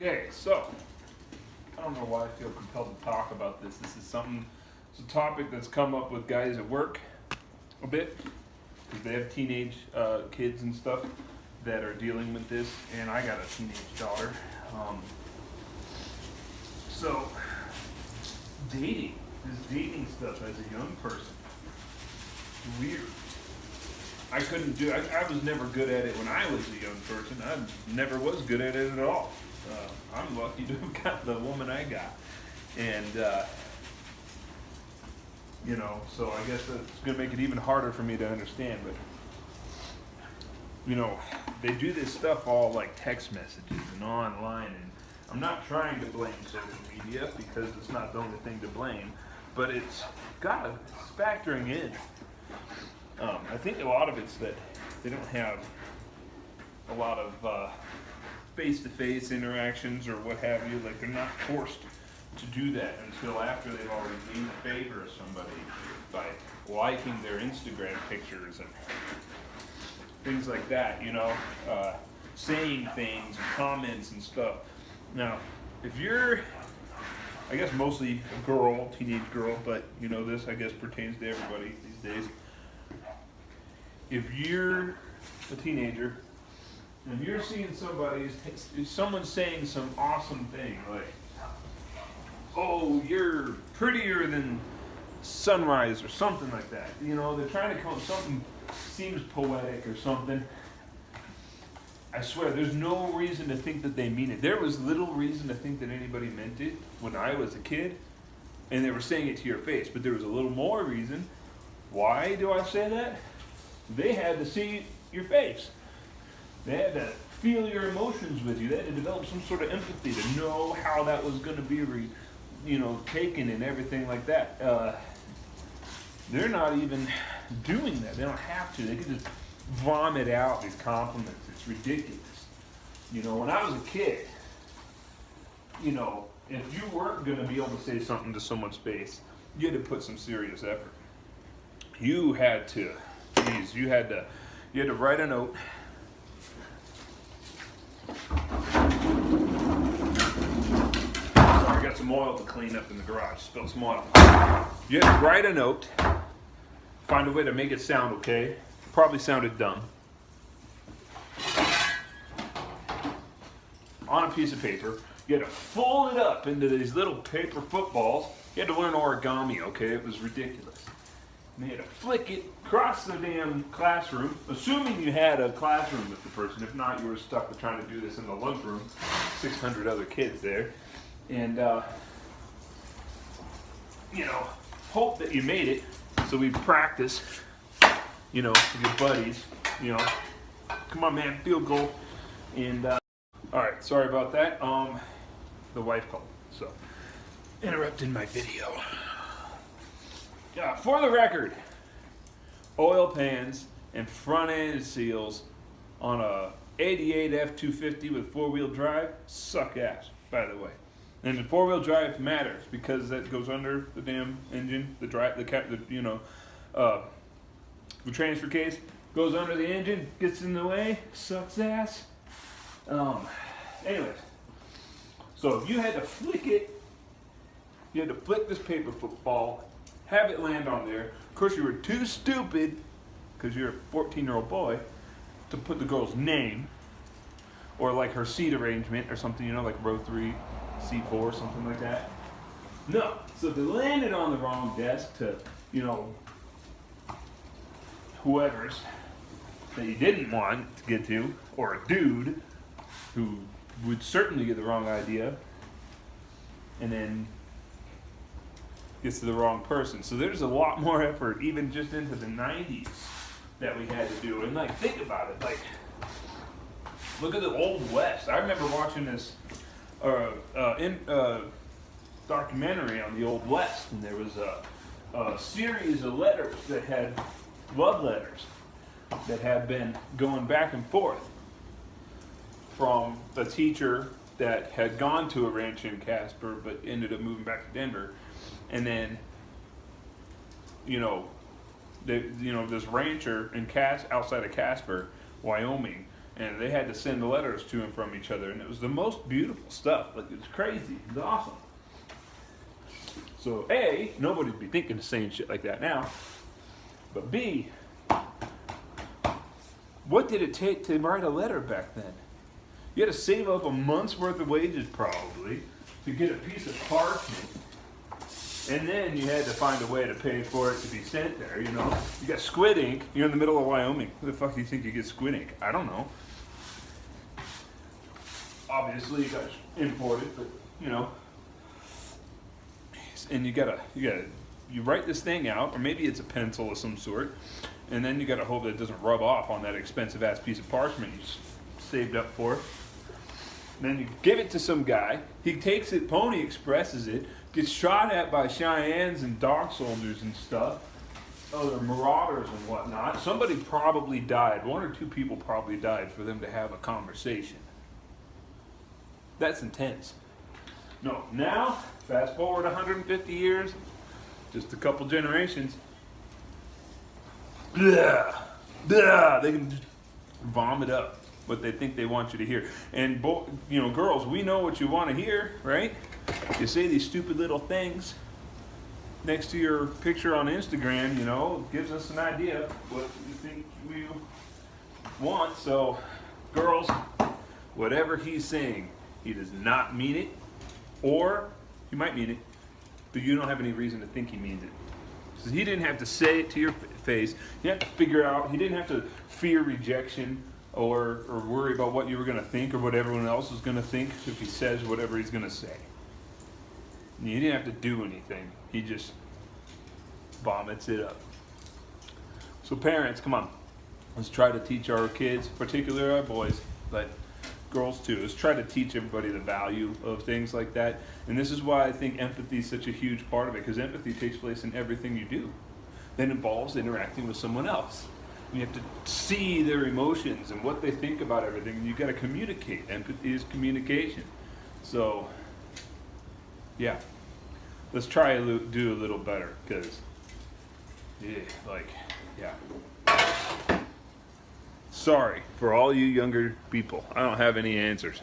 Okay, so I don't know why I feel compelled to talk about this. It's a topic that's come up with guys at work a bit because they have teenage kids and stuff that are dealing with this, and I got a teenage daughter. So this dating stuff as a young person, weird. I was never good at it when I was a young person. I never was good at it at all. I'm lucky to have got the woman I got. And, so I guess that's going to make it even harder for me to understand. But, they do this stuff all like text messages and online. And I'm not trying to blame social media because it's not the only thing to blame. But it's factoring in. I think a lot of it's that they don't have a lot of face-to-face interactions or what have you. Like, they're not forced to do that until after they've already gained the favor of somebody by liking their Instagram pictures and things like that, saying things and comments and stuff. Now, if you're, I guess mostly a girl, teenage girl, but this I guess pertains to everybody these days. If you're a teenager and you're seeing someone saying some awesome thing like, "Oh, you're prettier than sunrise," or something like that. They're trying to come up with something seems poetic or something. I swear, there's no reason to think that they mean it. There was little reason to think that anybody meant it when I was a kid, and they were saying it to your face. But there was a little more reason. Why do I say that? They had to see your face. They had to feel your emotions with you. They had to develop some sort of empathy to know how that was going to be, taken and everything like that. They're not even doing that. They don't have to. They can just vomit out these compliments. It's ridiculous. When I was a kid, if you weren't going to be able to say something to someone's face, you had to put some serious effort. You had to write a note. Sorry, I got some oil to clean up in the garage. Spilled some oil. You had to write a note. Find a way to make it sound okay. Probably sounded dumb. On a piece of paper. You had to fold it up into these little paper footballs. You had to learn origami, okay? It was ridiculous. And they had to flick it across the damn classroom, assuming you had a classroom with the person. If not, you were stuck with trying to do this in the lunchroom. 600 other kids there. And, hope that you made it. So we practice, with your buddies, come on, man, field goal. And, all right, sorry about that. The wife called, so interrupted my video. For the record, oil pans and front end seals on a 88 F250 with four-wheel drive suck ass, by the way. And the four-wheel drive matters because that goes under the damn engine, the transfer case goes under the engine, gets in the way, sucks ass. Anyways, so if you had to flick it, you had to flick this paper football, have it land on there. Of course, you were too stupid, because you're a 14-year-old boy, to put the girl's name, or like her seat arrangement or something, like row 3, seat 4, something like that. No. So if it landed on the wrong desk to, whoever's that you didn't want to get to, or a dude who would certainly get the wrong idea, and then gets to the wrong person. So there's a lot more effort, even just into the 90s, that we had to do. And think about it. Look at the Old West. I remember watching this documentary on the Old West, and there was a series of letters that had love letters that had been going back and forth from a teacher that had gone to a ranch in Casper but ended up moving back to Denver, and then this rancher in outside of Casper, Wyoming, and they had to send the letters to and from each other, and it was the most beautiful stuff. Like, it was crazy. It was awesome. So A, nobody'd be thinking of saying shit like that now. But B, what did it take to write a letter back then? You had to save up a month's worth of wages probably to get a piece of parchment. And then you had to find a way to pay for it to be sent there, you know. You got squid ink, you're in the middle of Wyoming. Who the fuck do you think you get squid ink? I don't know. Obviously, it got imported, but, you know. And you write this thing out, or maybe it's a pencil of some sort, and then you gotta hope that it doesn't rub off on that expensive ass piece of parchment you saved up for. And then you give it to some guy, he takes it, Pony Expresses it, gets shot at by Cheyennes and Dog Soldiers and stuff, other marauders and whatnot. Somebody probably died, one or two people probably died for them to have a conversation. That's intense. No, now, fast forward 150 years, just a couple generations, blah, blah, they can just vomit up what they think they want you to hear. And girls, we know what you want to hear, right? You say these stupid little things next to your picture on Instagram, you know, gives us an idea what you think we want. So, girls, whatever he's saying, he does not mean it, or he might mean it, but you don't have any reason to think he means it. So he didn't have to say it to your face. You have to figure out, he didn't have to fear rejection or worry about what you were going to think or what everyone else was going to think if he says whatever he's going to say. And he didn't have to do anything. He just vomits it up. So parents, come on. Let's try to teach our kids, particularly our boys, but girls too. Let's try to teach everybody the value of things like that. And this is why I think empathy is such a huge part of it, because empathy takes place in everything you do. That involves interacting with someone else. And you have to see their emotions and what they think about everything. And you've got to communicate. Empathy is communication. So, yeah. Let's try to do a little better, because, yeah. Sorry for all you younger people. I don't have any answers.